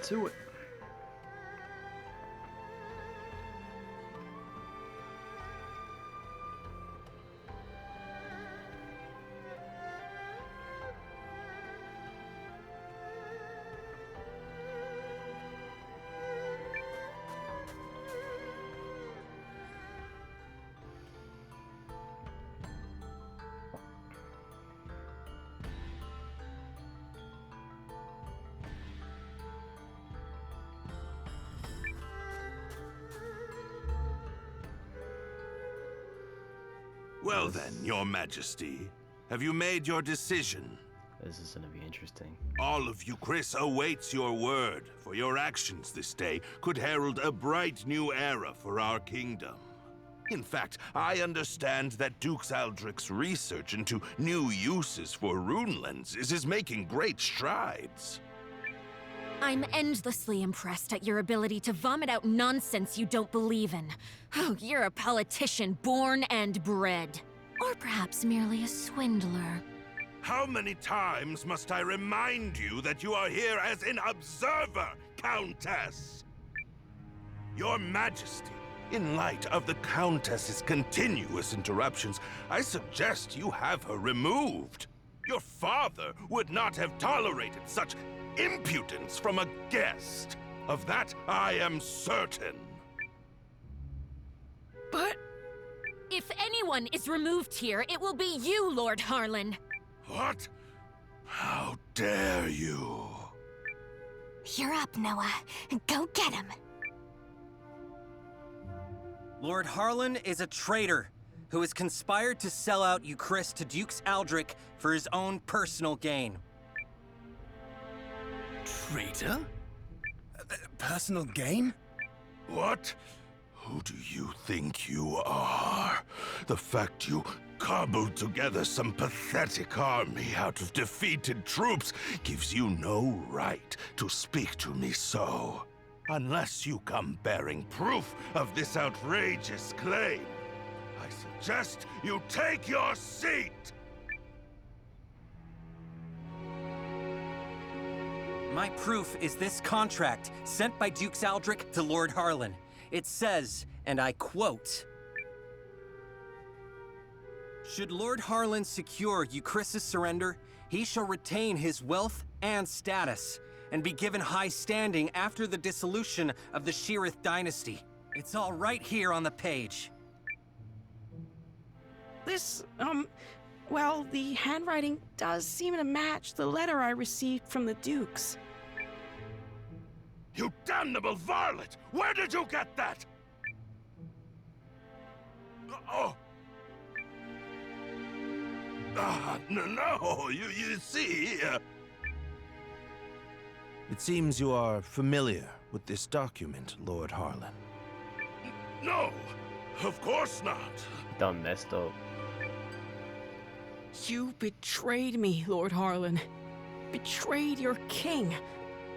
to it. Well then, your majesty, have you made your decision? This is gonna be interesting. All of Euchrisse awaits your word, for your actions this day could herald a bright new era for our kingdom. In fact, I understand that Duke Aldrich's research into new uses for rune lenses is making great strides. I'm endlessly impressed at your ability to vomit out nonsense you don't believe in. Oh, you're a politician born and bred. Or perhaps merely a swindler. How many times must I remind you that you are here as an observer, Countess? Your Majesty, in light of the Countess's continuous interruptions, I suggest you have her removed. Your father would not have tolerated such impudence from a guest. Of that, I am certain. But if anyone is removed here, it will be you, Lord Harlan. What? How dare you? You're up, Noah. Go get him. Lord Harlan is a traitor who has conspired to sell out Euchrisse to Duke Aldrich for his own personal gain. Traitor? Personal gain? What? Who do you think you are? The fact you cobbled together some pathetic army out of defeated troops gives you no right to speak to me so. Unless you come bearing proof of this outrageous claim, I suggest you take your seat! My proof is this contract sent by Duke Aldrich to Lord Harlan. It says, and I quote, "Should Lord Harlan secure Euchrisse's surrender, he shall retain his wealth and status, and be given high standing after the dissolution of the Sheerith dynasty." It's all right here on the page. This, well, the handwriting does seem to match the letter I received from the Dukes. You damnable varlet! Where did you get that? Oh! No, you see... It seems you are familiar with this document, Lord Harlan. No, of course not. Done messed up. You betrayed me, Lord Harlan. Betrayed your king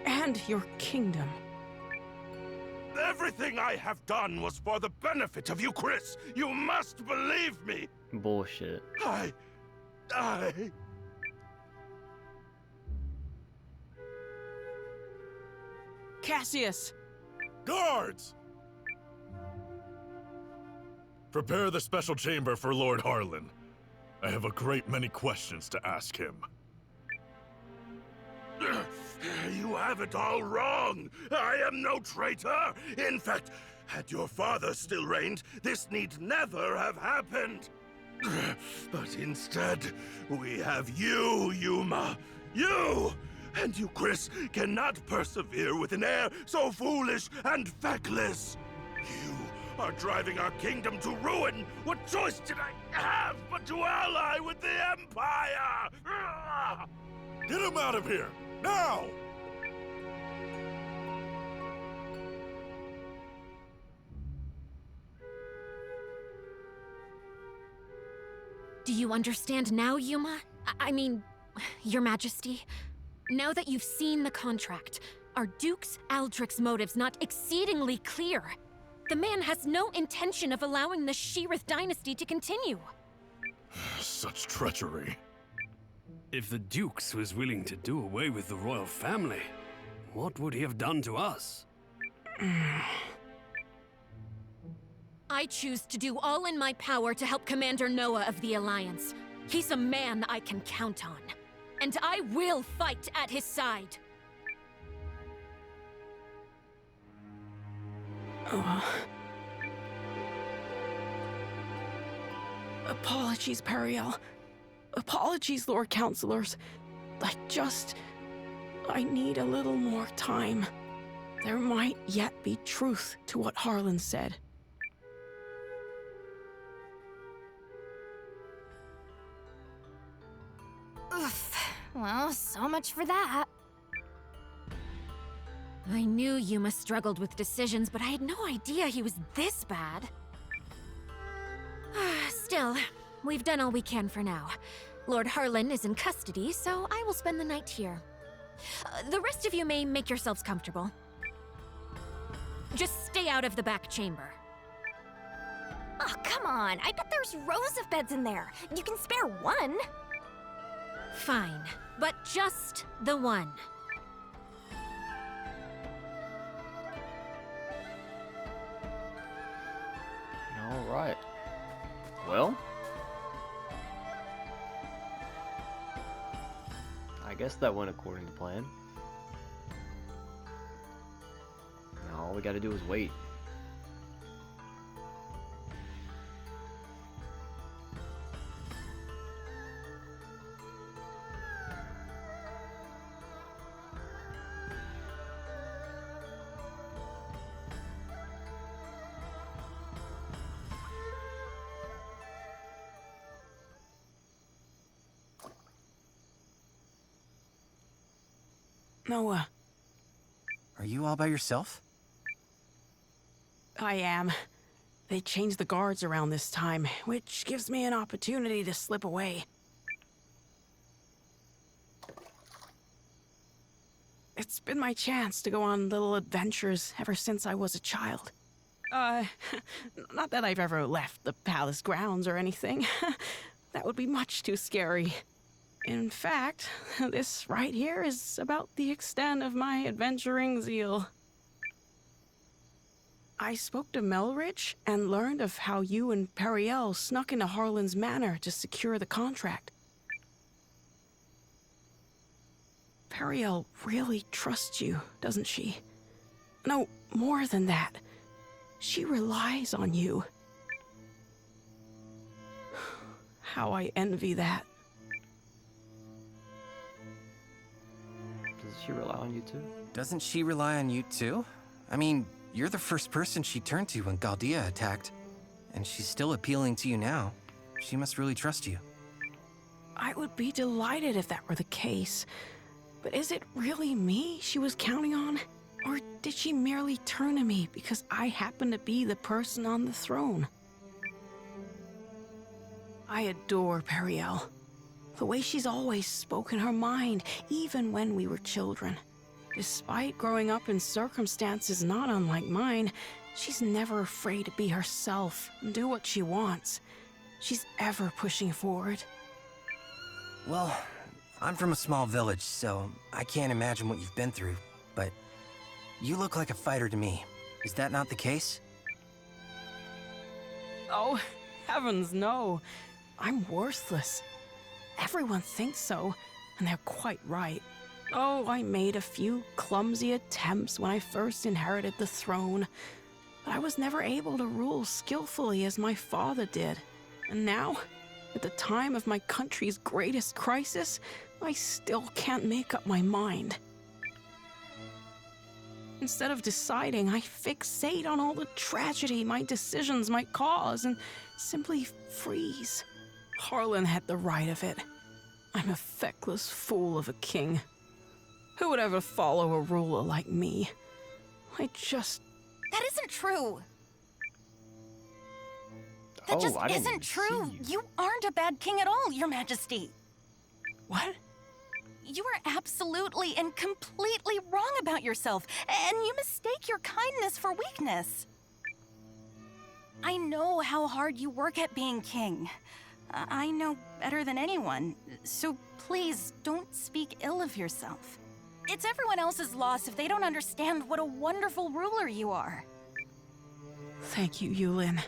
and your kingdom. Everything I have done was for the benefit of Euchrisse. You must believe me. Bullshit. I... Cassius! Guards! Prepare the special chamber for Lord Harlan. I have a great many questions to ask him. You have it all wrong. I am no traitor. In fact, had your father still reigned, this need never have happened. But instead, we have you, Yuma. You! And Euchrisse cannot persevere with an heir so foolish and feckless. You are driving our kingdom to ruin. What choice did I have but to ally with the Empire? Get him out of here! Now! Do you understand now, Yuma? I mean, Your Majesty? Now that you've seen the contract, are Duke Aldrich's motives not exceedingly clear? The man has no intention of allowing the Sheerith dynasty to continue. Such treachery. If the Dukes was willing to do away with the royal family, What would he have done to us? I choose to do all in my power to help Commander Noah of the Alliance. He's a man I can count on. And I will fight at his side. Apologies, Periel. Apologies, Lord Counselors. I need a little more time. There might yet be truth to what Harlan said. Oof. Well, so much for that. I knew Yuma struggled with decisions, but I had no idea he was this bad. Still, we've done all we can for now. Lord Harlan is in custody, so I will spend the night here. The rest of you may make yourselves comfortable. Just stay out of the back chamber. Oh, come on. I bet there's rows of beds in there. You can spare one. Fine, but just the one. Alright. Well, I guess that went according to plan. Now all we gotta do is wait. Noah, Are you all by yourself? I am. They changed the guards around this time, which gives me an opportunity to slip away. It's been my chance to go on little adventures ever since I was a child. Not that I've ever left the palace grounds or anything. That would be much too scary. In fact, this right here is about the extent of my adventuring zeal. I spoke to Melridge and learned of how you and Periel snuck into Harlan's manor to secure the contract. Periel really trusts you, doesn't she? No, more than that. She relies on you. How I envy that. Does she rely on you too? Doesn't she rely on you too? I mean, you're the first person she turned to when Galdea attacked. And she's still appealing to you now. She must really trust you. I would be delighted if that were the case. But is it really me she was counting on? Or did she merely turn to me because I happen to be the person on the throne? I adore Periel. The way she's always spoken her mind, even when we were children. Despite growing up in circumstances not unlike mine, she's never afraid to be herself and do what she wants. She's ever pushing forward. Well, I'm from a small village, so I can't imagine what you've been through, but you look like a fighter to me. Is that not the case? Oh, heavens no. I'm worthless. Everyone thinks so, and they're quite right. Oh, I made a few clumsy attempts when I first inherited the throne, but I was never able to rule skillfully as my father did. And now, at the time of my country's greatest crisis, I still can't make up my mind. Instead of deciding, I fixate on all the tragedy my decisions might cause and simply freeze. Harlan had the right of it. I'm a feckless fool of a king. Who would ever follow a ruler like me? That isn't true. That Oh, just I didn't isn't even true. see You aren't a bad king at all, Your Majesty. What? You are absolutely and completely wrong about yourself, and you mistake your kindness for weakness. I know how hard you work at being king. I know better than anyone, so please don't speak ill of yourself. It's everyone else's loss if they don't understand what a wonderful ruler you are. Thank you, Eiyuden.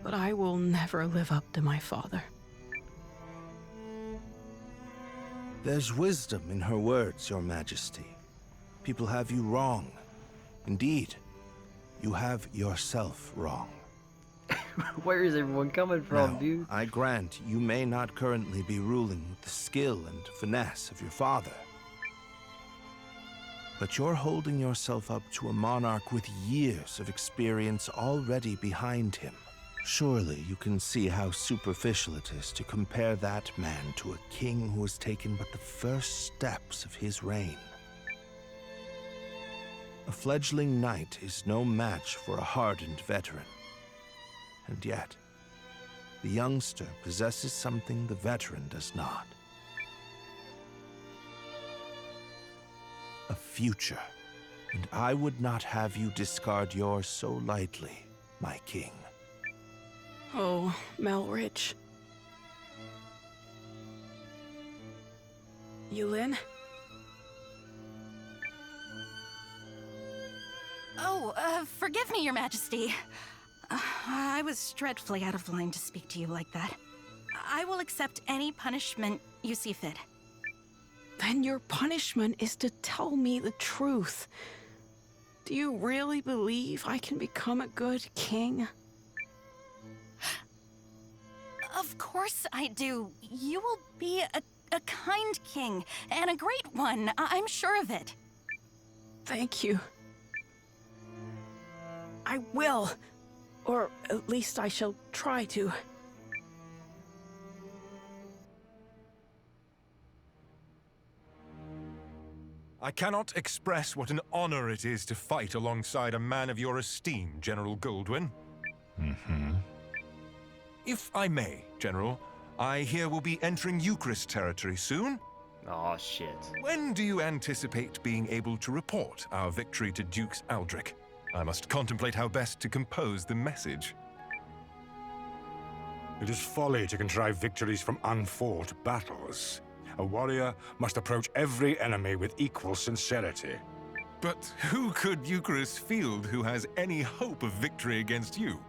But I will never live up to my father. There's wisdom in her words, Your Majesty. People have you wrong. Indeed, you have yourself wrong. Where is everyone coming from, Now, dude? I grant you may not currently be ruling with the skill and finesse of your father. But you're holding yourself up to a monarch with years of experience already behind him. Surely you can see how superficial it is to compare that man to a king who has taken but the first steps of his reign. A fledgling knight is no match for a hardened veteran. And yet, the youngster possesses something the veteran does not. A future. And I would not have you discard yours so lightly, my king. Oh, Melrich. Eiyuden? Oh, forgive me, Your Majesty. I was dreadfully out of line to speak to you like that. I will accept any punishment you see fit. Then your punishment is to tell me the truth. Do you really believe I can become a good king? Of course I do. You will be a kind king, and a great one. I'm sure of it. Thank you. I will. Or at least I shall try to. I cannot express what an honor it is to fight alongside a man of your esteem, General Goldwyn. If I may, General, I hear we'll be entering Euchrisse territory soon. Aw, shit. When do you anticipate being able to report our victory to Dukes Aldrich? I must contemplate how best to compose the message. It is folly to contrive victories from unfought battles. A warrior must approach every enemy with equal sincerity. But who could Euchrisse field who has any hope of victory against you?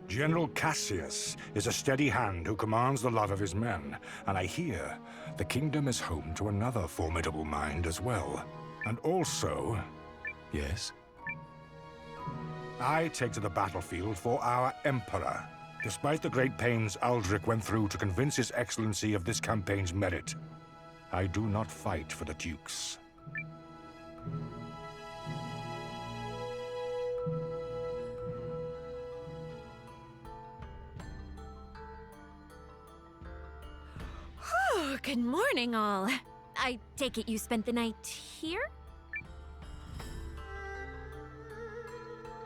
General Cassius is a steady hand who commands the love of his men, and I hear the kingdom is home to another formidable mind as well. And also... Yes? I take to the battlefield for our Emperor. Despite the great pains Aldrich went through to convince His Excellency of this campaign's merit, I do not fight for the Dukes. Oh, good morning, all. I take it you spent the night here?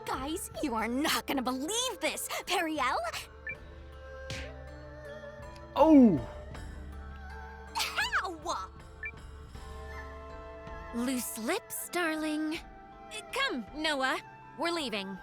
Guys, you are not gonna believe this! Periel? Oh! How? Loose lips, darling. Come, Noah. We're leaving.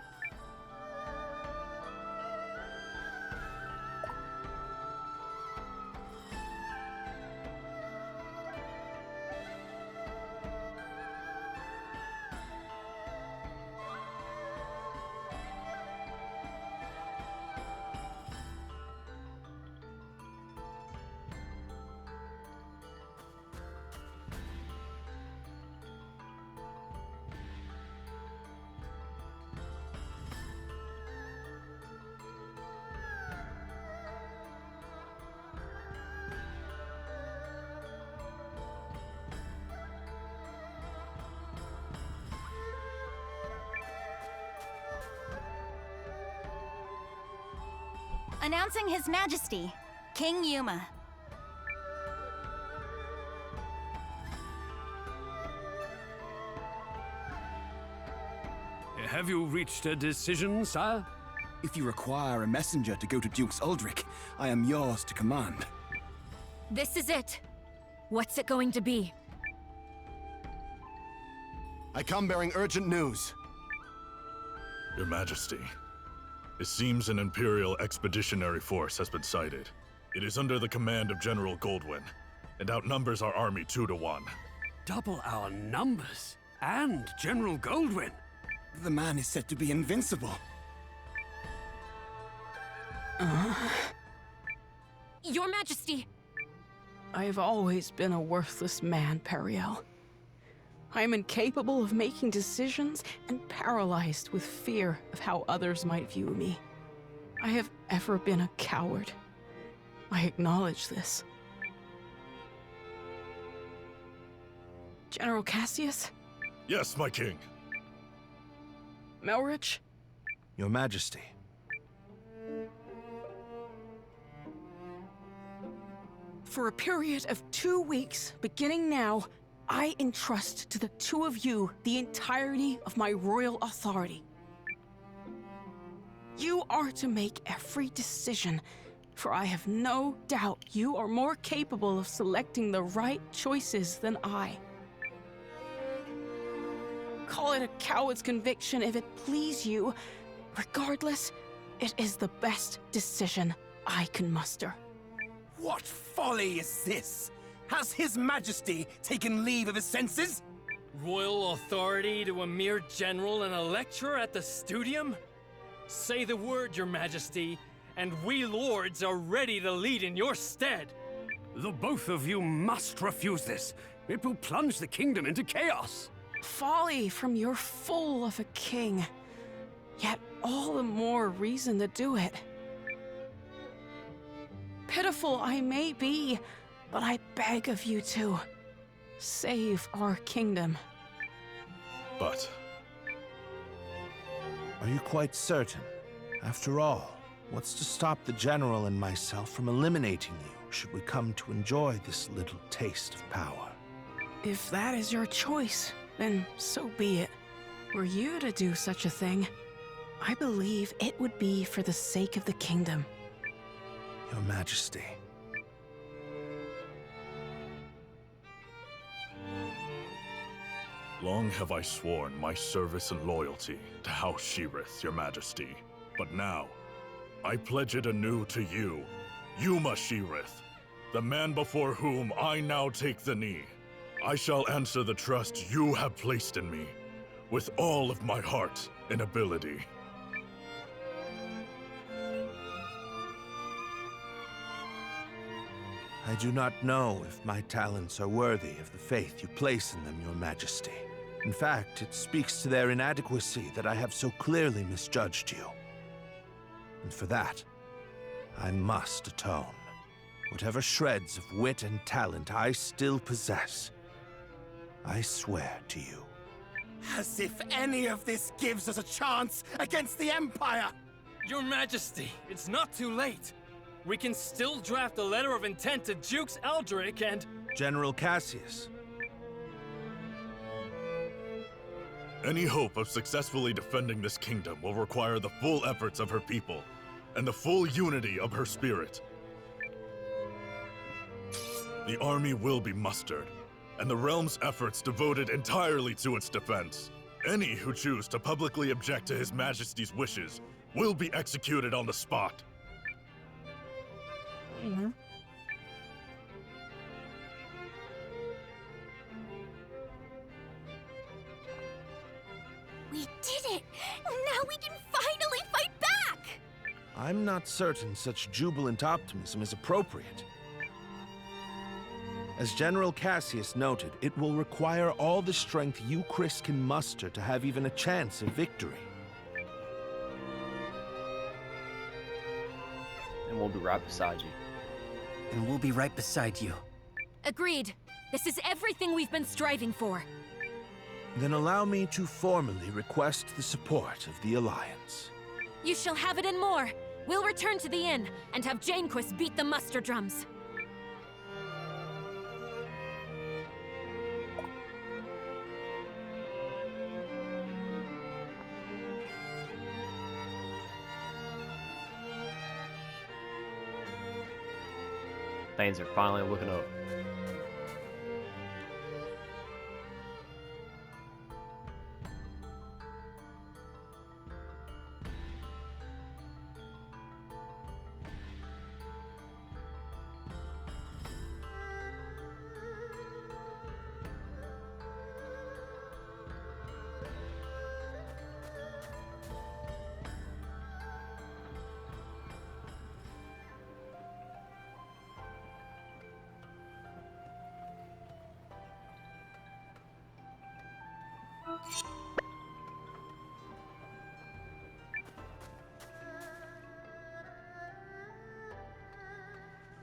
Announcing His Majesty, King Yuma. Have you reached a decision, sir? If you require a messenger to go to Dukes Aldrich, I am yours to command. This is it. What's it going to be? I come bearing urgent news. Your Majesty, it seems an Imperial Expeditionary Force has been sighted. It is under the command of General Goldwyn. and outnumbers our army 2 to 1. Double our numbers. And General Goldwyn. The man is said to be invincible. Your Majesty! I've always been a worthless man, Periel. I am incapable of making decisions and paralyzed with fear of how others might view me. I have ever been a coward. I acknowledge this. General Cassius? Yes, my king. Melrich? Your Majesty. For a period of 2 weeks, beginning now, I entrust to the two of you the entirety of my royal authority. You are to make every decision, for I have no doubt you are more capable of selecting the right choices than I. Call it a coward's conviction if it please you. Regardless, it is the best decision I can muster. What folly is this? Has His Majesty taken leave of his senses? Royal authority to a mere general and a lecturer at the studium? Say the word, Your Majesty, and we lords are ready to lead in your stead. The both of you must refuse this. It will plunge the kingdom into chaos. Folly from your fool of a king. Yet all the more reason to do it. Pitiful I may be, but I beg of you to save our kingdom. But... Are you quite certain? After all, what's to stop the General and myself from eliminating you, should we come to enjoy this little taste of power? If that is your choice, then so be it. Were you to do such a thing, I believe it would be for the sake of the kingdom. Your Majesty. Long have I sworn my service and loyalty to House Sheerith, Your Majesty. But now, I pledge it anew to you, Yuma Sheerith, the man before whom I now take the knee. I shall answer the trust you have placed in me, with all of my heart and ability. I do not know if my talents are worthy of the faith you place in them, Your Majesty. In fact, it speaks to their inadequacy that I have so clearly misjudged you. And for that, I must atone. Whatever shreds of wit and talent I still possess, I swear to you. As if any of this gives us a chance against the Empire! Your Majesty, it's not too late. We can still draft a letter of intent to Dukes Aldrich and... General Cassius. Any hope of successfully defending this kingdom will require the full efforts of her people, and the full unity of her spirit. The army will be mustered, and the realm's efforts devoted entirely to its defense. Any who choose to publicly object to His Majesty's wishes will be executed on the spot. We did it! Now we can finally fight back! I'm not certain such jubilant optimism is appropriate. As General Cassius noted, it will require all the strength Euchrisse can muster to have even a chance of victory. And we'll be right beside you. And we'll be right beside you. Agreed. This is everything we've been striving for. Then allow me to formally request the support of the Alliance. You shall have it and more. We'll return to the inn and have Janequist beat the muster drums. Things are finally looking up.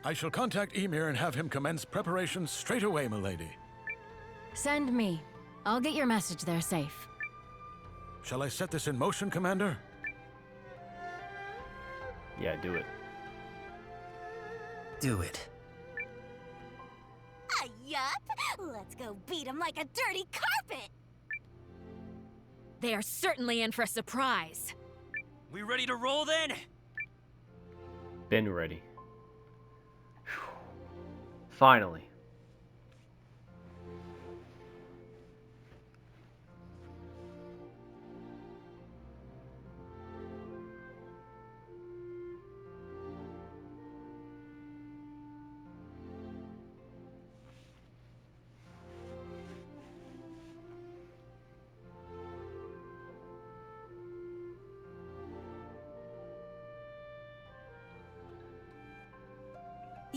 I shall contact Emir and have him commence preparations straight away, milady. Send me. I'll get your message there safe. Shall I set this in motion, Commander? Yeah, do it. Do it. Yup. Let's go beat him like a dirty carpet. They are certainly in for a surprise. We ready to roll then? Been ready. Whew. Finally.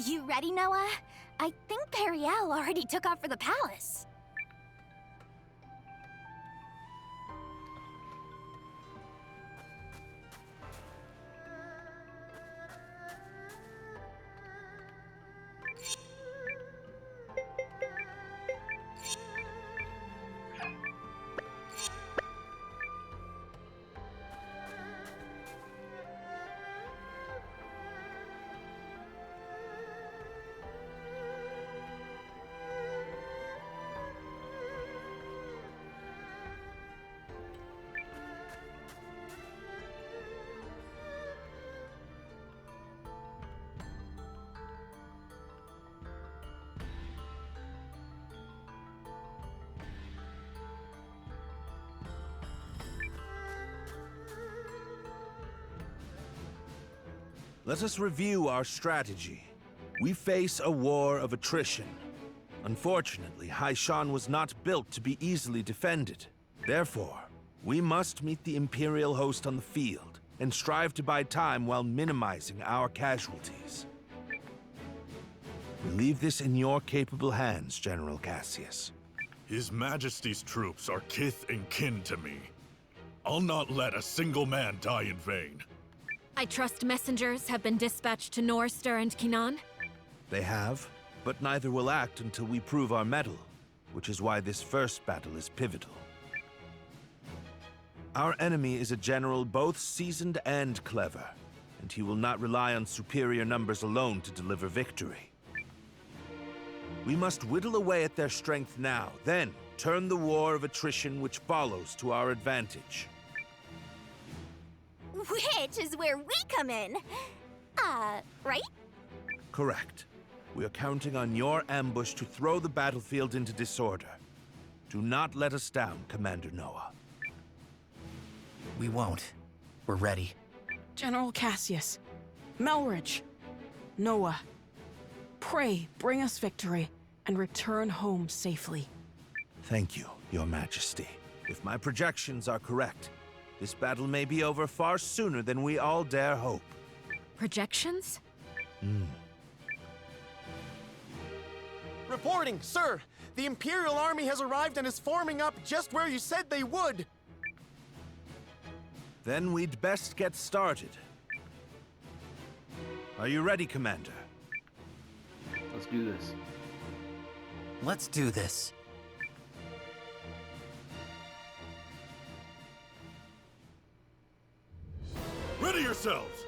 You ready, Noah? I think Periel already took off for the palace. Let us review our strategy. We face a war of attrition. Unfortunately, Haishan was not built to be easily defended. Therefore, we must meet the Imperial host on the field and strive to buy time while minimizing our casualties. We leave this in your capable hands, General Cassius. His Majesty's troops are kith and kin to me. I'll not let a single man die in vain. I trust messengers have been dispatched to Norster and Kinan? They have, but neither will act until we prove our mettle, which is why this first battle is pivotal. Our enemy is a general both seasoned and clever, and he will not rely on superior numbers alone to deliver victory. We must whittle away at their strength now, then turn the war of attrition which follows to our advantage. Which is where we come in. Right? Correct. We are counting on your ambush to throw the battlefield into disorder. Do not let us down, Commander Noah. We won't. We're ready. General Cassius, Melridge, Noah, pray bring us victory and return home safely. Thank you, Your Majesty. If my projections are correct, this battle may be over far sooner than we all dare hope. Projections? Reporting, sir! The Imperial Army has arrived and is forming up just where you said they would! Then we'd best get started. Are you ready, Commander? Let's do this. Let's do this. Ready yourselves!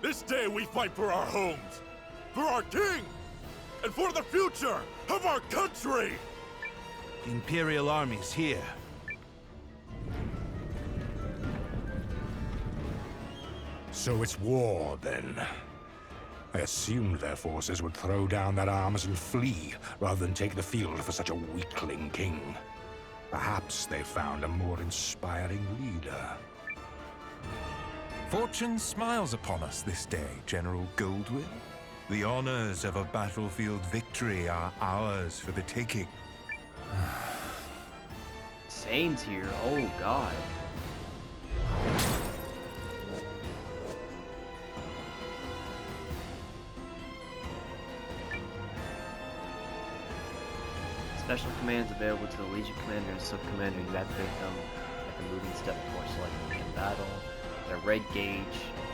This day we fight for our homes, for our king, and for the future of our country! The Imperial Army's here. So it's war, then. I assumed their forces would throw down their arms and flee, rather than take the field for such a weakling king. Perhaps they found a more inspiring leader. Fortune smiles upon us this day, General Goldwyn. The honors of a battlefield victory are ours for the taking. Sane's here. Oh, God. Special commands available to the Legion Commander and Sub-Commander who activate them at the moving step before selecting in battle. Their red gauge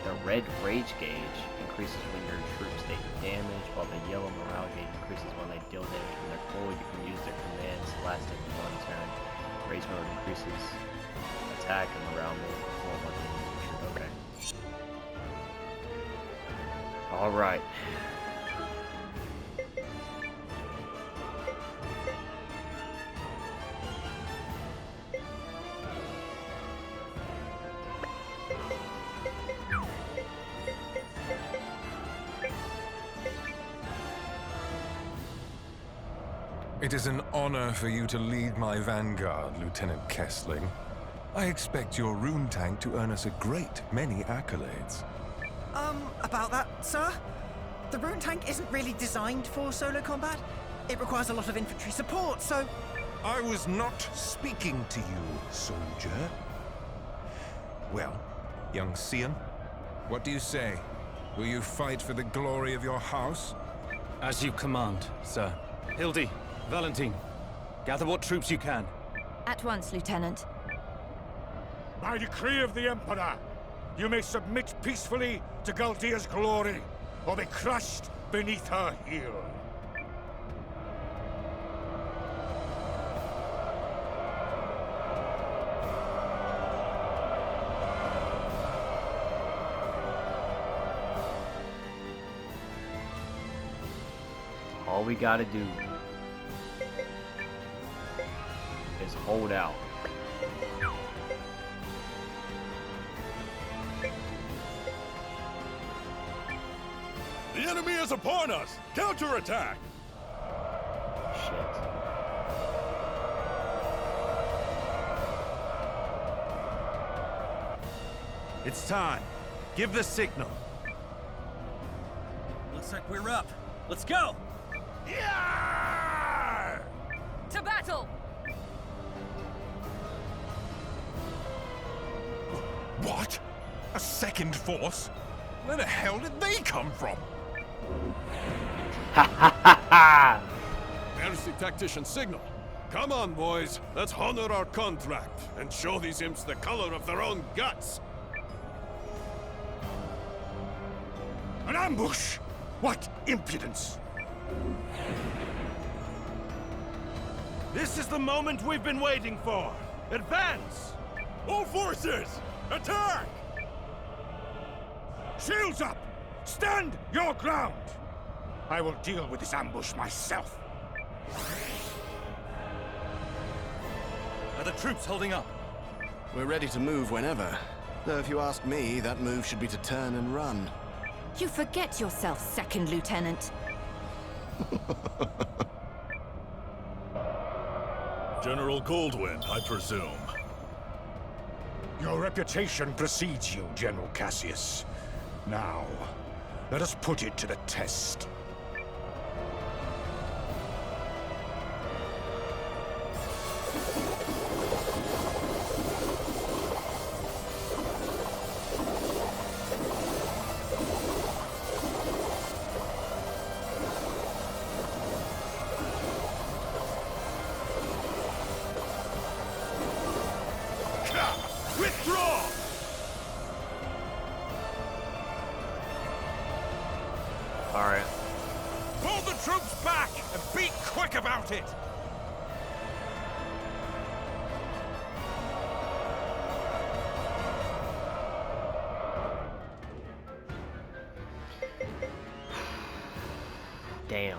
The red rage gauge increases when your troops take damage, while the yellow morale gauge increases when they deal damage when they're full. You can use their commands lasting for 1 turn. Rage mode increases attack and morale mode for 1 turn. Okay. Alright. It is an honor for you to lead my vanguard, Lieutenant Kessling. I expect your rune tank to earn us a great many accolades. About that, sir? The rune tank isn't really designed for solo combat. It requires a lot of infantry support, so... I was not speaking to you, soldier. Well, young Sion, what do you say? Will you fight for the glory of your house? As you command, sir. Hildy, Valentine, gather what troops you can. At once, Lieutenant. By decree of the Emperor, you may submit peacefully to Galdia's glory, or be crushed beneath her heel. All we gotta do is hold out. The enemy is upon us! Counterattack! Shit. It's time. Give the signal. Looks like we're up. Let's go! Yeah! To battle! What? A second force? Where the hell did they come from? Ha ha ha ha! There's the tactician signal. Come on, boys. Let's honor our contract and show these imps the color of their own guts. An ambush! What impudence! This is the moment we've been waiting for. Advance! All forces! Attack! Shields up! Stand your ground! I will deal with this ambush myself. Are the troops holding up? We're ready to move whenever. Though if you ask me, that move should be to turn and run. You forget yourself, Second Lieutenant. General Goldwind, I presume. Your reputation precedes you, General Cassius. Now, let us put it to the test. Withdraw! Alright. Pull the troops back and be quick about it! Damn.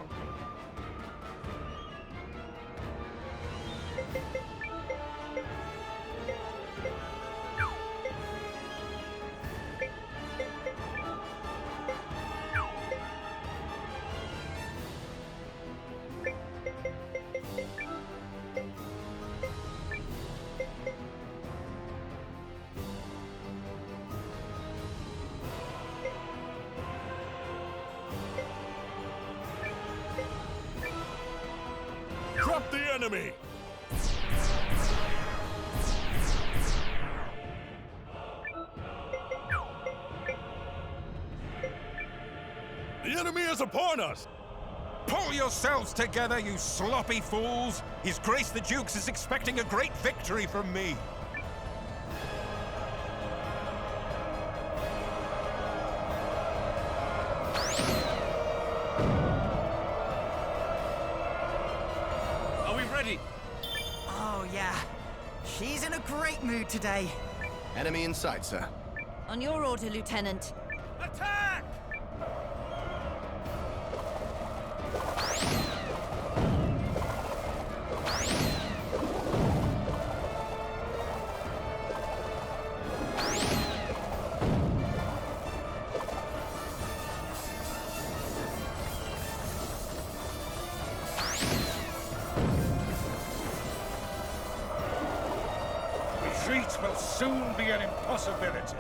Drop the enemy! The enemy is upon us! Pull yourselves together, you sloppy fools! His Grace the Dukes is expecting a great victory from me! great mood today. Enemy in sight, sir. On your order, Lieutenant. Attack! Retreat will soon be an impossibility.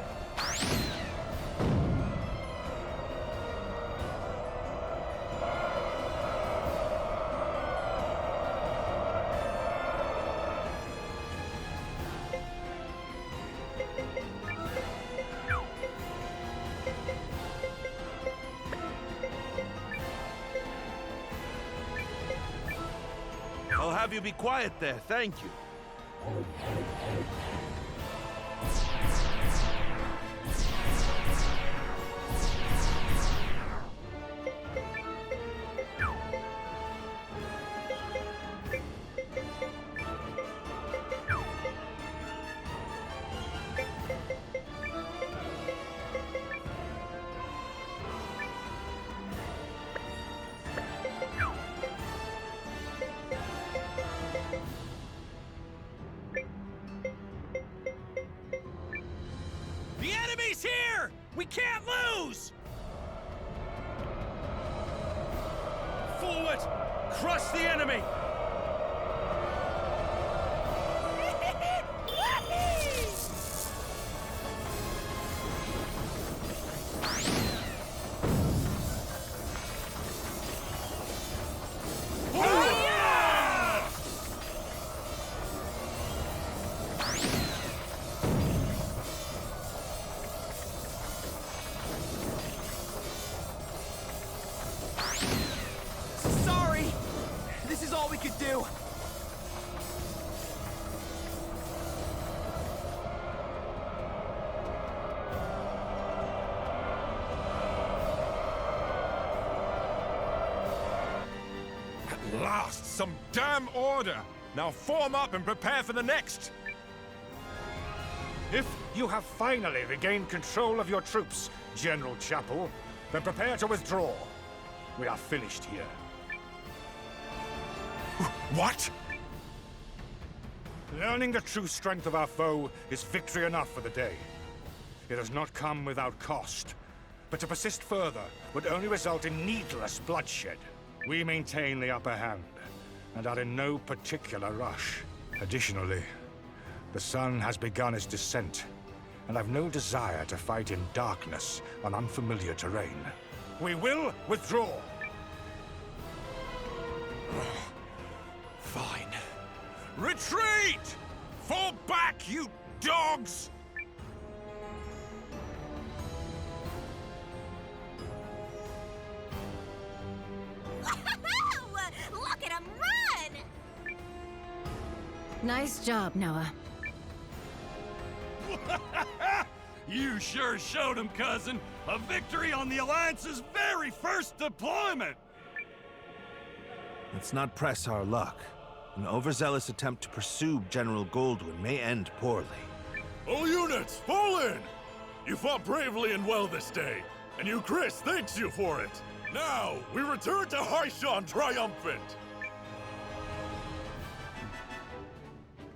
I'll have you be quiet there, thank you. The enemy's here! We can't lose! Forward! Crush the enemy! Sorry! This is all we could do. At last, some damn order! Now form up and prepare for the next! If you have finally regained control of your troops, General Chapel, then prepare to withdraw. We are finished here. What? Learning the true strength of our foe is victory enough for the day. It has not come without cost, but to persist further would only result in needless bloodshed. We maintain the upper hand, and are in no particular rush. Additionally, the sun has begun its descent, and I've no desire to fight in darkness on unfamiliar terrain. We will withdraw. Fine. Retreat! Fall back, you dogs! Look at him run! Nice job, Noah. You sure showed him, cousin. A victory on the Alliance's very first deployment! Let's not press our luck. An overzealous attempt to pursue General Goldwyn may end poorly. All units, fall in! You fought bravely and well this day, and Euchrisse thanks you for it. Now, we return to Haishan triumphant!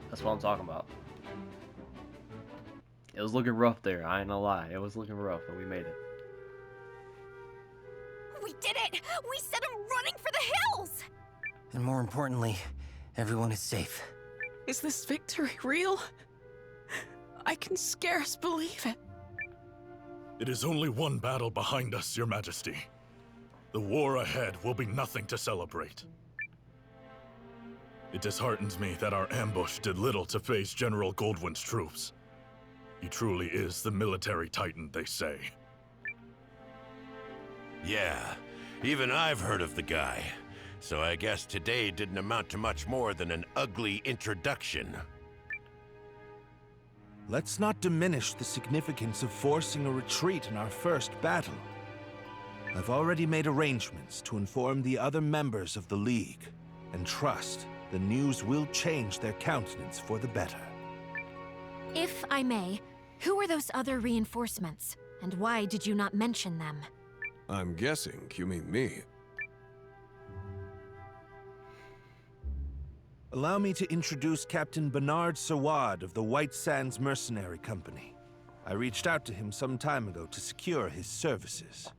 That's what I'm talking about. It was looking rough there, I ain't gonna lie. It was looking rough, but we made it. We did it! We sent him running for the hills! And more importantly, everyone is safe. Is this victory real? I can scarce believe it. It is only one battle behind us, Your Majesty. The war ahead will be nothing to celebrate. It disheartens me that our ambush did little to face General Goldwyn's troops. He truly is the military titan, they say. Yeah, even I've heard of the guy. So I guess today didn't amount to much more than an ugly introduction. Let's not diminish the significance of forcing a retreat in our first battle. I've already made arrangements to inform the other members of the League, and trust the news will change their countenance for the better. If I may, who are those other reinforcements? And why did you not mention them? I'm guessing you mean me. Allow me to introduce Captain Bernard Sawad of the White Sands Mercenary Company. I reached out to him some time ago to secure his services.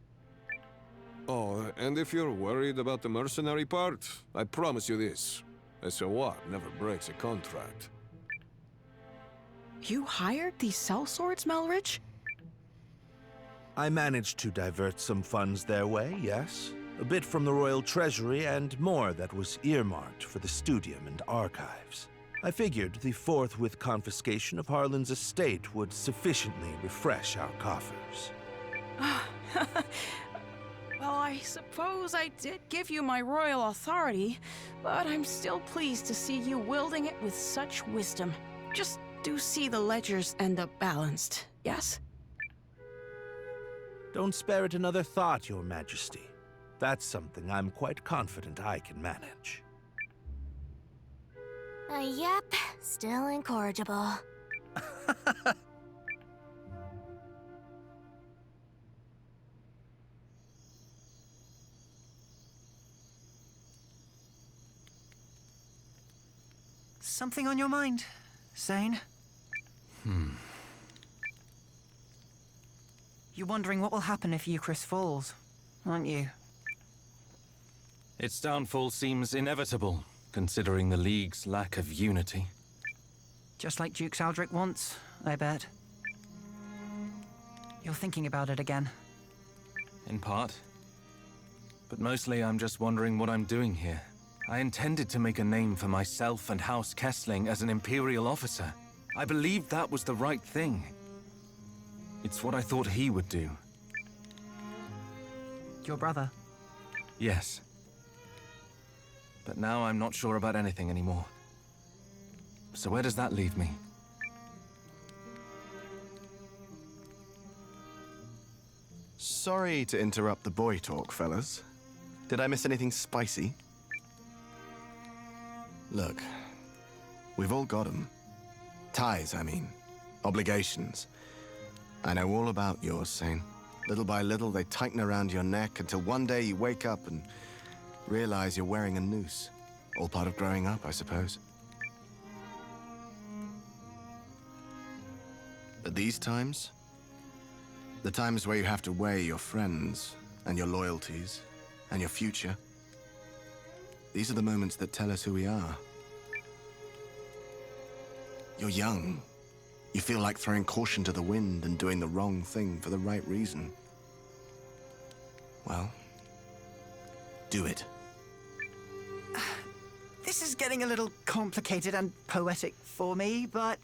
Oh, and if you're worried about the mercenary part, I promise you this. A Sawad never breaks a contract. You hired these sellswords, Melridge? I managed to divert some funds their way, yes. A bit from the royal treasury and more that was earmarked for the studium and archives. I figured the forthwith confiscation of Harlan's estate would sufficiently refresh our coffers. Well, I suppose I did give you my royal authority, but I'm still pleased to see you wielding it with such wisdom. Just do see the ledgers end up balanced, yes? Don't spare it another thought, Your Majesty. That's something I'm quite confident I can manage. Yep, still incorrigible. Something on your mind, Zane? You're wondering what will happen if Euchrisse falls, aren't you? Its downfall seems inevitable, considering the League's lack of unity. Just like Duke Aldrich wants, I bet. You're thinking about it again. In part. But mostly I'm just wondering what I'm doing here. I intended to make a name for myself and House Kessling as an Imperial officer. I believed that was the right thing. It's what I thought he would do. Your brother? Yes. But now I'm not sure about anything anymore. So where does that leave me? Sorry to interrupt the boy talk, fellas. Did I miss anything spicy? Look, we've all got 'em. Ties, I mean. Obligations. I know all about yours, Zane. Little by little, they tighten around your neck until one day you wake up and realize you're wearing a noose. All part of growing up, I suppose. But these times, the times where you have to weigh your friends and your loyalties and your future, these are the moments that tell us who we are. You're young. You feel like throwing caution to the wind and doing the wrong thing for the right reason. Well, do it. This is getting a little complicated and poetic for me, but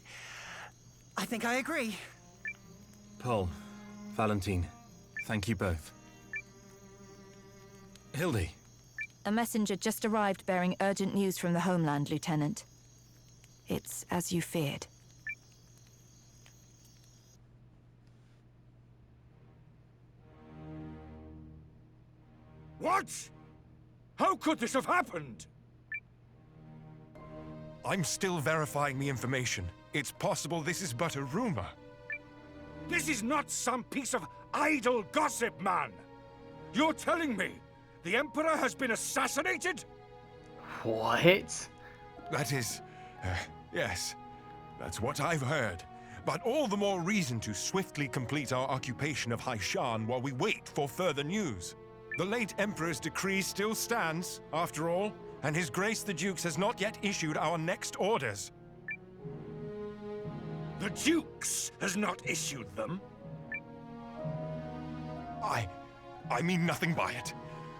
I think I agree. Paul, Valentine, thank you both. Hildy. A messenger just arrived bearing urgent news from the homeland, Lieutenant. It's as you feared. What? How could this have happened? I'm still verifying the information. It's possible this is but a rumor. This is not some piece of idle gossip, man! You're telling me the Emperor has been assassinated? What? That is... yes. That's what I've heard. But all the more reason to swiftly complete our occupation of Haishan while we wait for further news. The late Emperor's decree still stands, after all, and His Grace the Dukes has not yet issued our next orders. The Dukes has not issued them? I mean nothing by it.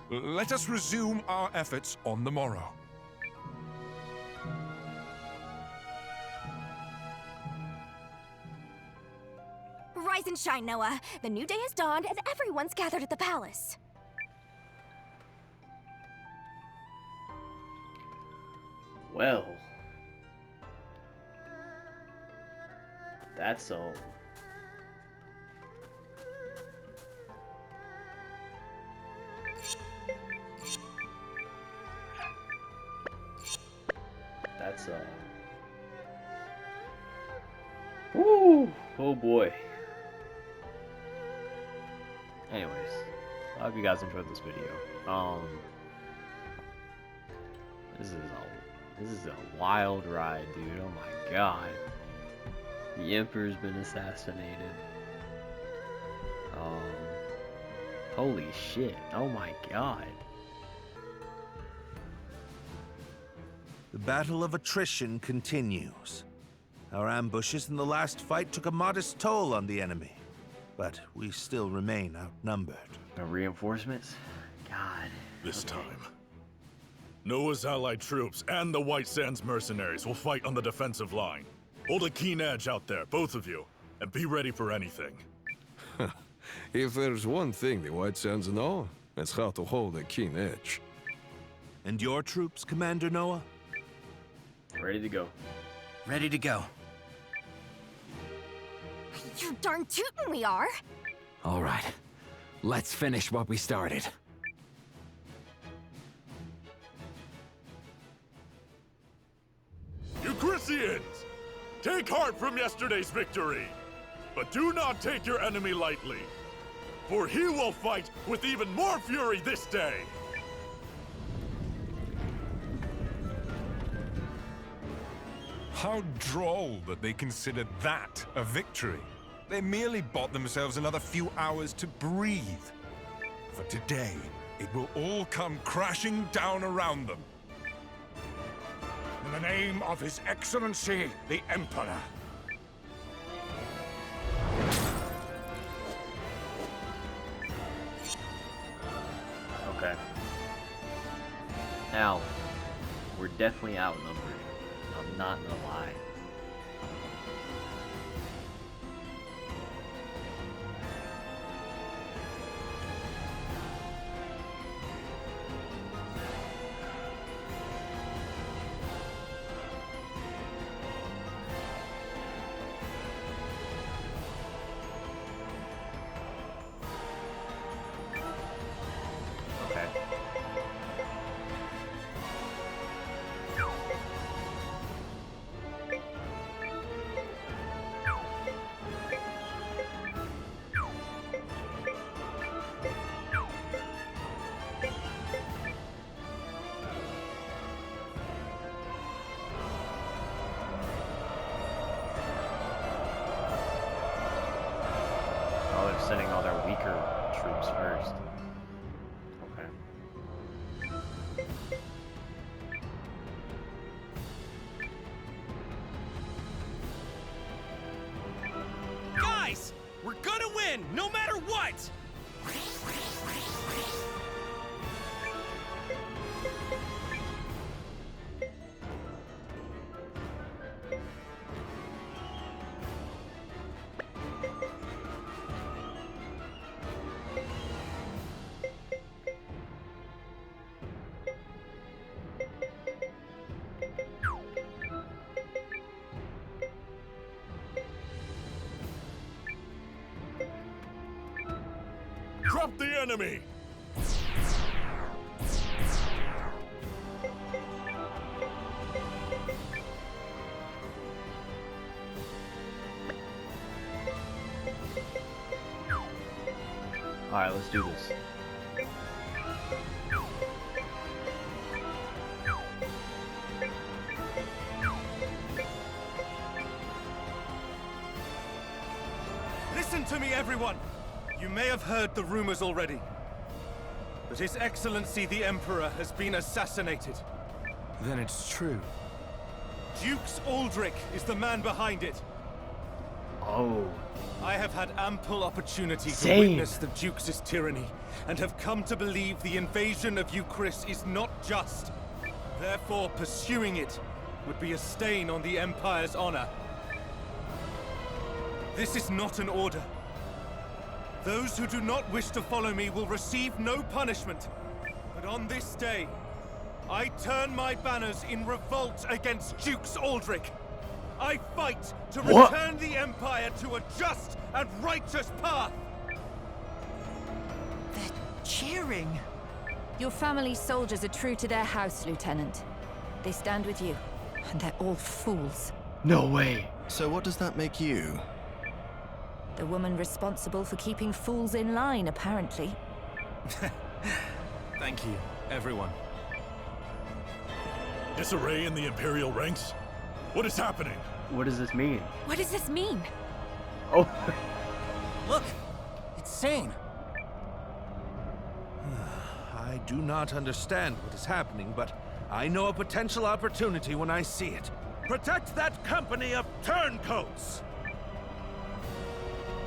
Let us resume our efforts on the morrow. Rise and shine, Noah. The new day has dawned and everyone's gathered at the palace. Well, that's all. That's all. Woo! Oh boy. Anyways, I hope you guys enjoyed this video. This is a wild ride, dude. Oh my god. The Emperor's been assassinated. Holy shit. Oh my god. The battle of attrition continues. Our ambushes in the last fight took a modest toll on the enemy, but we still remain outnumbered. No reinforcements? God. This time, Noah's allied troops and the White Sands mercenaries will fight on the defensive line. Hold a keen edge out there, both of you, and be ready for anything. If there's one thing the White Sands know, it's how to hold a keen edge. And your troops, Commander Noah? Ready to go. Ready to go. You're darn tootin' we are. All right, let's finish what we started. Euchrissians! Take heart from yesterday's victory! But do not take your enemy lightly, for he will fight with even more fury this day! How droll that they consider that a victory. They merely bought themselves another few hours to breathe. For today, it will all come crashing down around them. In the name of His Excellency, the Emperor. Okay. Now, we're definitely outnumbered. I'm not gonna lie. Sending all their weaker troops first. Okay. Guys, we're gonna win, no matter what! Drop the enemy! Alright, let's do this. Listen to me, everyone! You may have heard the rumors already, but His Excellency the Emperor has been assassinated. Then it's true. Dukes Aldrich is the man behind it. Oh. I have had ample opportunity Same. to witness the Duke's tyranny, and have come to believe the invasion of Euchrisse is not just. Therefore, pursuing it would be a stain on the Empire's honor. This is not an order. Those who do not wish to follow me will receive no punishment. But on this day, I turn my banners in revolt against Dukes Aldrich. I fight to return the Empire to a just and righteous path. They're cheering. Your family's soldiers are true to their house, Lieutenant. They stand with you, and they're all fools. No way. So what does that make you? The woman responsible for keeping fools in line, apparently. Thank you, everyone. Disarray in the Imperial ranks? What is happening? What does this mean? What does this mean? Oh. Look! It's Sane! I do not understand what is happening, but I know a potential opportunity when I see it. Protect that company of turncoats!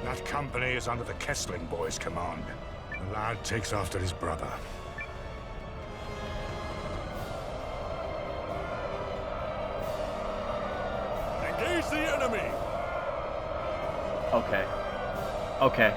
That company is under the Kessling boys' command. The lad takes after his brother. Engage the enemy! Okay. Okay.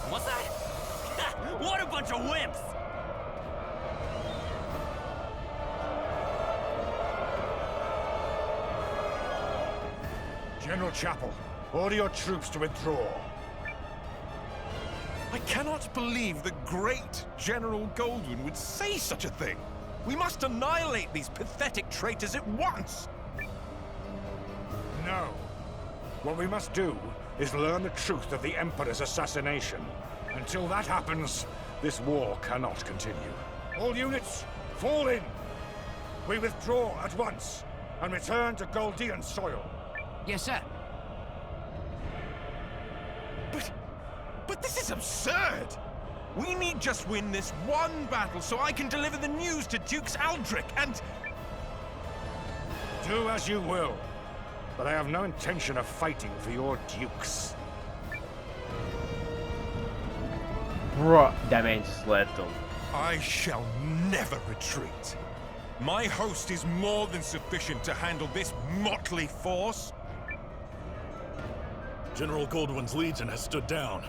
What's that? What a bunch of wimps! General Chapel, order your troops to withdraw. I cannot believe the great General Goldwyn would say such a thing. We must annihilate these pathetic traitors at once. No. What we must do is learn the truth of the Emperor's assassination. Until that happens, this war cannot continue. All units, fall in! We withdraw at once and return to Goldean soil. Yes, sir. But this is absurd! We need just win this one battle so I can deliver the news to Dukes Aldrich and... Do as you will, but I have no intention of fighting for your dukes. Bruh, that man just left them. I shall never retreat. My host is more than sufficient to handle this motley force. General Goldwyn's legion has stood down.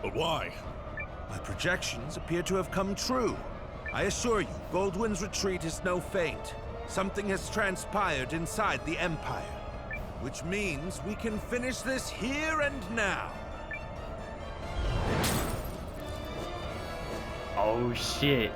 But why? My projections appear to have come true. I assure you, Goldwyn's retreat is no feint. Something has transpired inside the Empire. Which means we can finish this here and now. Oh shit.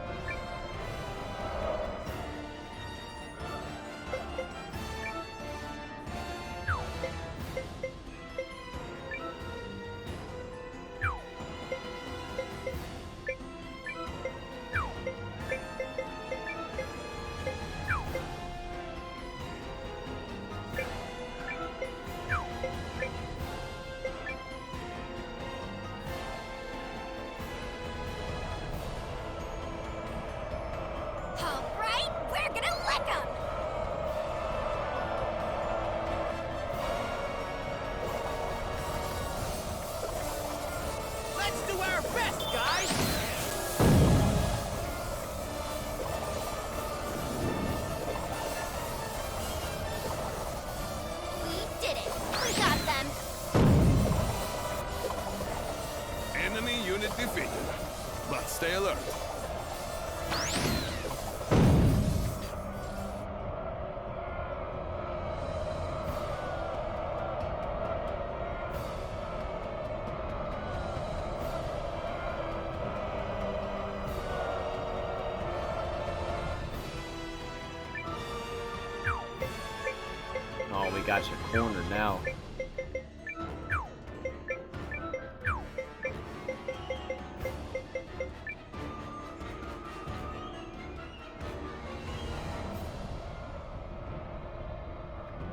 Defeated, but stay alert. Oh, we got you cornered now.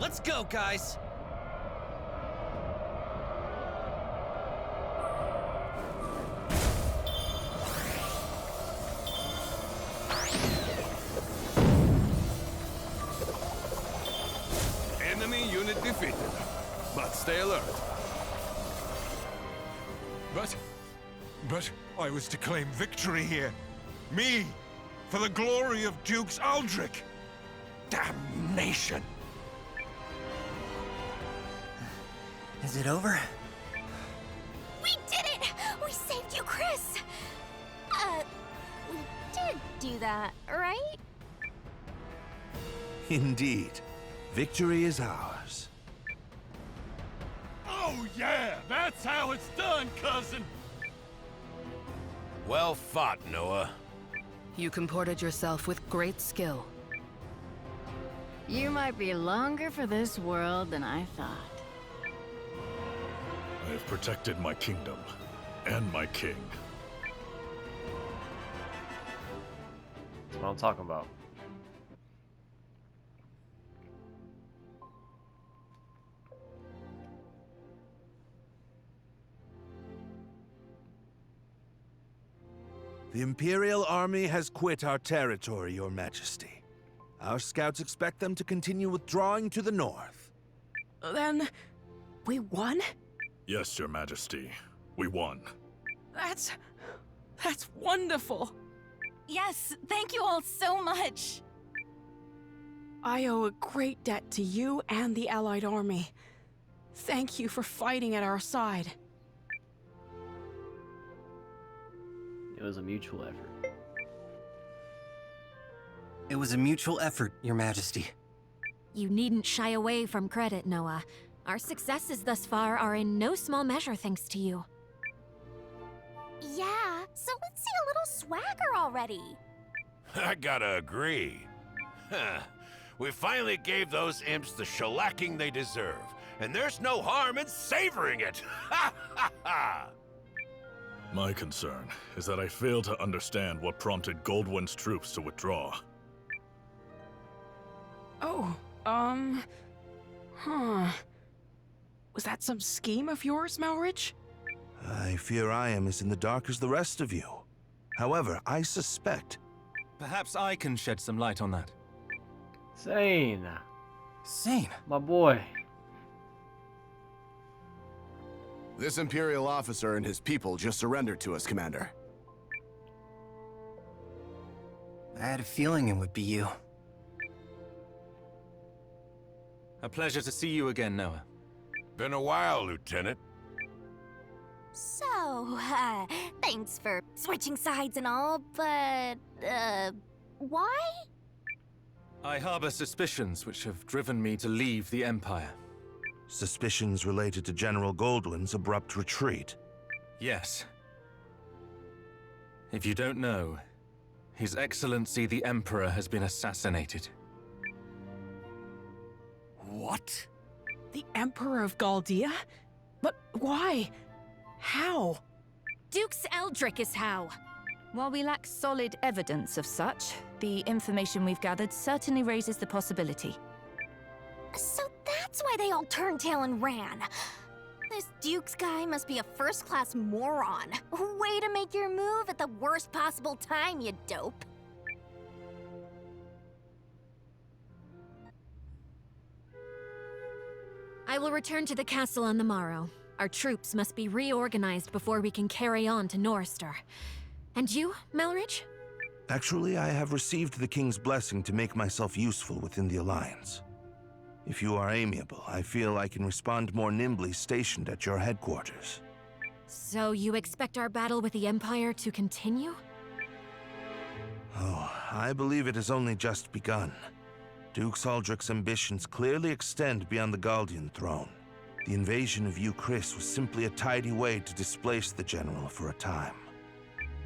Let's go, guys! Enemy unit defeated, but stay alert. But I was to claim victory here. Me, for the glory of Dukes Aldrich. Damnation! Is it over? We did it! We saved Euchrisse! We did do that, right? Indeed. Victory is ours. Oh yeah, that's how it's done, cousin! Well fought, Noah. You comported yourself with great skill. You might be longer for this world than I thought. I have protected my kingdom and my king. That's what I'm talking about. The Imperial Army has quit our territory, Your Majesty. Our scouts expect them to continue withdrawing to the north. Then, we won? Yes, Your Majesty. We won. That's wonderful. Yes, thank you all so much. I owe a great debt to you and the Allied army. Thank you for fighting at our side. It was a mutual effort. It was a mutual effort, Your Majesty. You needn't shy away from credit, Noah. Our successes thus far are in no small measure thanks to you. Yeah, so let's see a little swagger already. I gotta agree. Huh. We finally gave those imps the shellacking they deserve, and there's no harm in savoring it! Ha ha ha! My concern is that I fail to understand what prompted Goldwyn's troops to withdraw. Oh, was that some scheme of yours, Malrich? I fear I am as in the dark as the rest of you. However, I suspect... Perhaps I can shed some light on that. Zane! Zane! My boy. This Imperial officer and his people just surrendered to us, Commander. I had a feeling it would be you. A pleasure to see you again, Noah. Been a while, Lieutenant. So, thanks for switching sides and all, but, why? I harbor suspicions which have driven me to leave the Empire. Suspicions related to General Goldwyn's abrupt retreat. Yes. If you don't know, His Excellency the Emperor has been assassinated. What? The Emperor of Galdea? But why? How? Dukes Eldrick is how. While we lack solid evidence of such, the information we've gathered certainly raises the possibility. So that's why they all turned tail and ran. This Dukes guy must be a first-class moron. Way to make your move at the worst possible time, you dope. I will return to the castle on the morrow. Our troops must be reorganized before we can carry on to Norrister. And you, Melridge? Actually, I have received the King's blessing to make myself useful within the Alliance. If you are amiable, I feel I can respond more nimbly stationed at your headquarters. So you expect our battle with the Empire to continue? Oh, I believe it has only just begun. Duke Aldrich's ambitions clearly extend beyond the Galdian throne. The invasion of Euchrisse was simply a tidy way to displace the general for a time.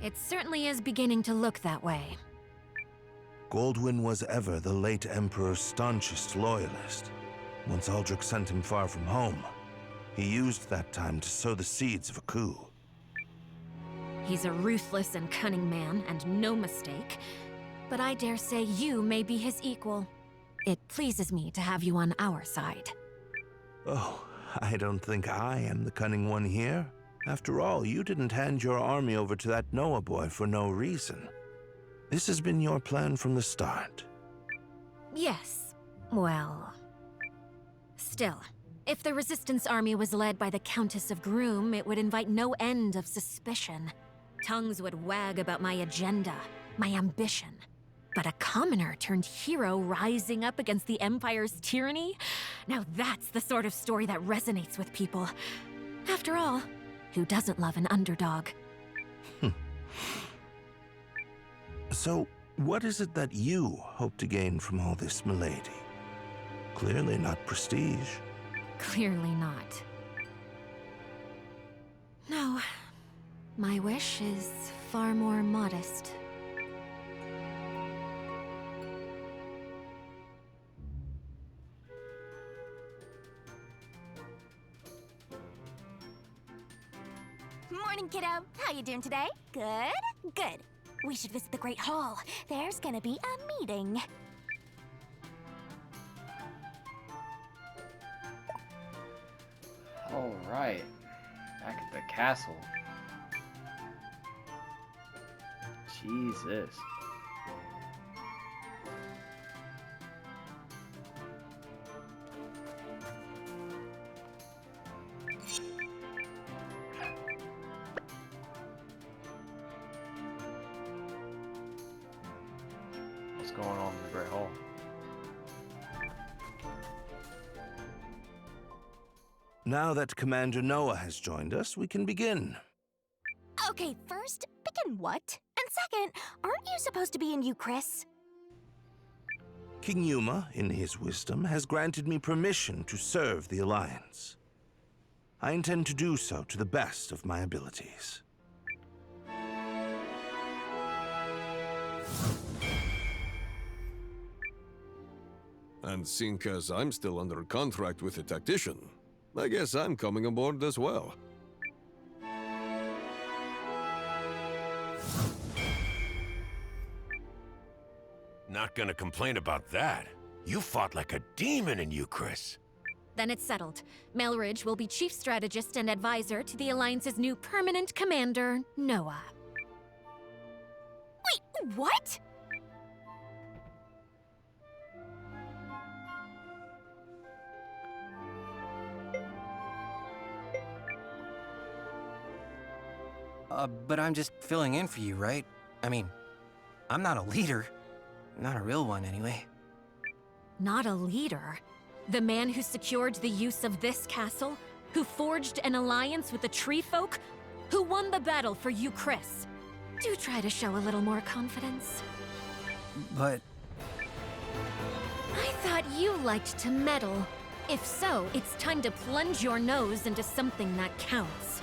It certainly is beginning to look that way. Goldwyn was ever the late Emperor's staunchest loyalist. Once Aldrich sent him far from home, he used that time to sow the seeds of a coup. He's a ruthless and cunning man, and no mistake. But I dare say you may be his equal. It pleases me to have you on our side. Oh, I don't think I am the cunning one here. After all, you didn't hand your army over to that Noah boy for no reason. This has been your plan from the start. Yes. Well... Still, if the Resistance army was led by the Countess of Groom, it would invite no end of suspicion. Tongues would wag about my agenda, my ambition. But a commoner turned hero rising up against the Empire's tyranny? Now that's the sort of story that resonates with people. After all, who doesn't love an underdog? So, what is it that you hope to gain from all this, milady? Clearly not prestige. Clearly not. No. My wish is far more modest. Morning, kiddo. How you doing today? Good? Good. We should visit the Great Hall. There's gonna be a meeting. Alright. Back at the castle. Jesus. What's going on in the Great Hall? Now that Commander Noah has joined us, we can begin. Okay, first, begin what? And second, aren't you supposed to be in Euchrisse? King Yuma, in his wisdom, has granted me permission to serve the Alliance. I intend to do so to the best of my abilities. And seeing as I'm still under contract with a tactician, I guess I'm coming aboard as well. Not gonna complain about that. You fought like a demon in Euchrisse. Then it's settled. Melridge will be chief strategist and advisor to the Alliance's new permanent commander, Noah. Wait, what? But I'm just filling in for you, right? I mean, I'm not a leader. Not a real one, anyway. Not a leader? The man who secured the use of this castle? Who forged an alliance with the tree folk? Who won the battle for Euchrisse? Do try to show a little more confidence. But... I thought you liked to meddle. If so, it's time to plunge your nose into something that counts.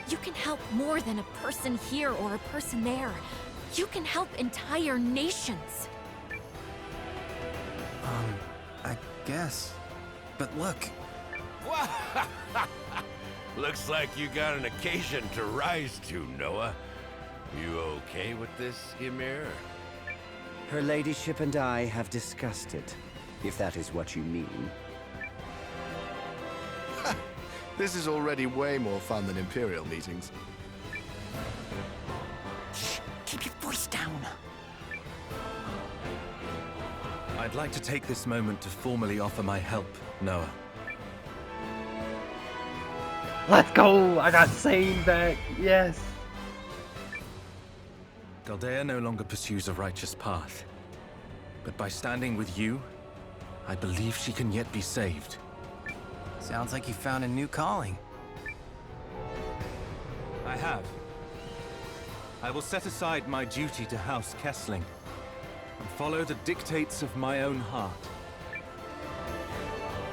You can help more than a person here or a person there. You can help entire nations. I guess. But look. Looks like you got an occasion to rise to, Noah. You okay with this, Ymir? Her ladyship and I have discussed it, if that is what you mean. This is already way more fun than Imperial meetings. Shh! Keep your voice down. I'd like to take this moment to formally offer my help, Noah. Let's go! I got Sane back! Yes! Daldea no longer pursues a righteous path. But by standing with you, I believe she can yet be saved. Sounds like you found a new calling. I have. I will set aside my duty to House Kessling and follow the dictates of my own heart.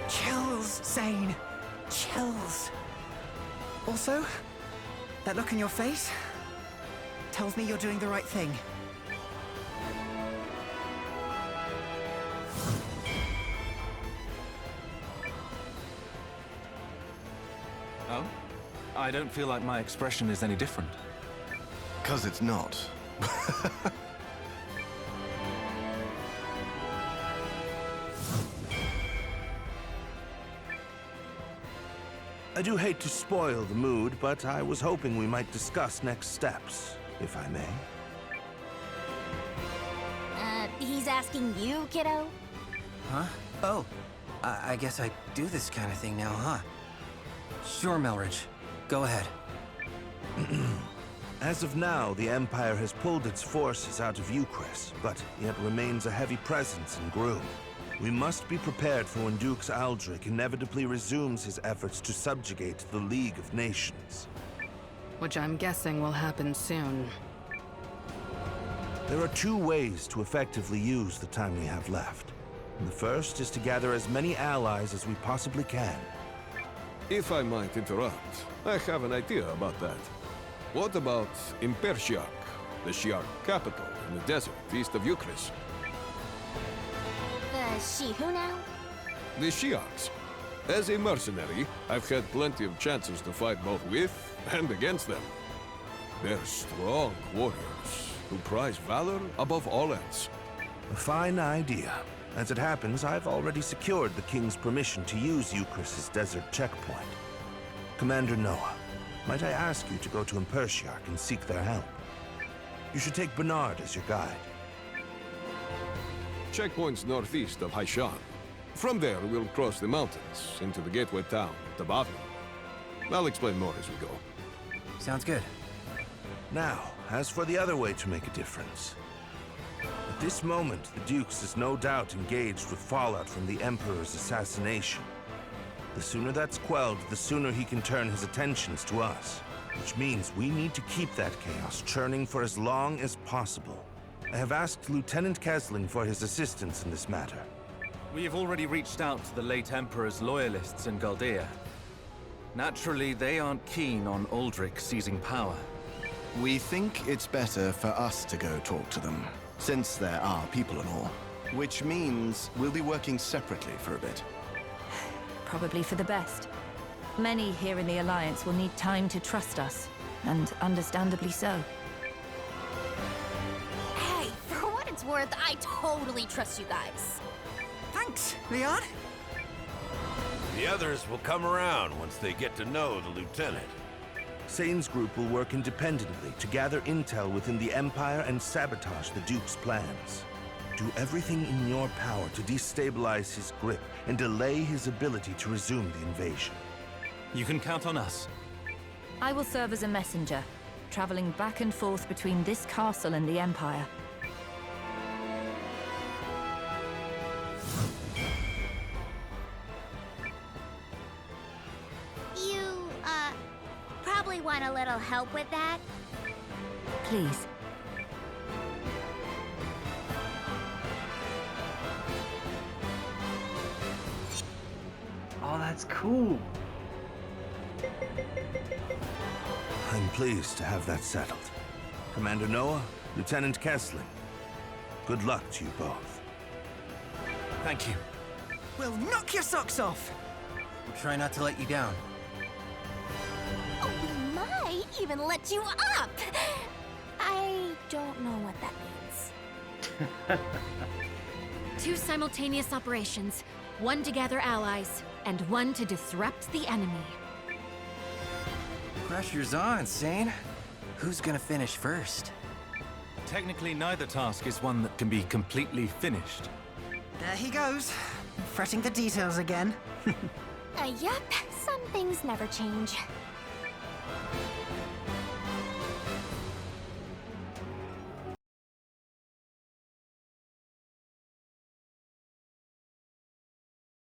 Chills, Zane. Chills. Also, that look in your face tells me you're doing the right thing. Oh? I don't feel like my expression is any different. 'Cause it's not. I do hate to spoil the mood, but I was hoping we might discuss next steps, if I may. He's asking you, kiddo? Huh? Oh, I guess I do this kind of thing now, huh? Sure, Melridge. Go ahead. As of now, the Empire has pulled its forces out of Euchrisse, but yet remains a heavy presence in Groom. We must be prepared for when Dux Aldrich inevitably resumes his efforts to subjugate the League of Nations. Which I'm guessing will happen soon. There are two ways to effectively use the time we have left. The first is to gather as many allies as we possibly can. If I might interrupt, I have an idea about that. What about Impersiak, the Shi'ar capital in the desert east of Euchrisse? The she who now? The Shi'ars. As a mercenary, I've had plenty of chances to fight both with and against them. They're strong warriors who prize valor above all else. A fine idea. As it happens, I've already secured the King's permission to use Euchrisse's desert checkpoint. Commander Noah, might I ask you to go to Impersiak and seek their help? You should take Bernard as your guide. Checkpoint's northeast of Haishan. From there, we'll cross the mountains into the gateway town, Tabavi. I'll explain more as we go. Sounds good. Now, as for the other way to make a difference. At this moment, the Dukes is no doubt engaged with fallout from the Emperor's assassination. The sooner that's quelled, the sooner he can turn his attentions to us. Which means we need to keep that chaos churning for as long as possible. I have asked Lieutenant Kesling for his assistance in this matter. We have already reached out to the late Emperor's loyalists in Galdea. Naturally, they aren't keen on Aldrich seizing power. We think it's better for us to go talk to them, since there are people and all. Which means we'll be working separately for a bit. Probably for the best. Many here in the Alliance will need time to trust us, and understandably so. Hey, for what it's worth, I totally trust you guys. Thanks, Leon. The others will come around once they get to know the lieutenant. Sane's group will work independently to gather intel within the Empire and sabotage the Duke's plans. Do everything in your power to destabilize his grip and delay his ability to resume the invasion. You can count on us. I will serve as a messenger, traveling back and forth between this castle and the Empire. You, probably want a little help with that? Please. Oh, that's cool. I'm pleased to have that settled. Commander Noah, Lieutenant Kesling, good luck to you both. Thank you. We'll knock your socks off. We'll try not to let you down. Oh, we might even let you up! I don't know what that means. Two simultaneous operations. One to gather allies, and one to disrupt the enemy. Pressure's on, Sane. Who's gonna finish first? Technically, neither task is one that can be completely finished. There he goes, fretting the details again. Yup, some things never change.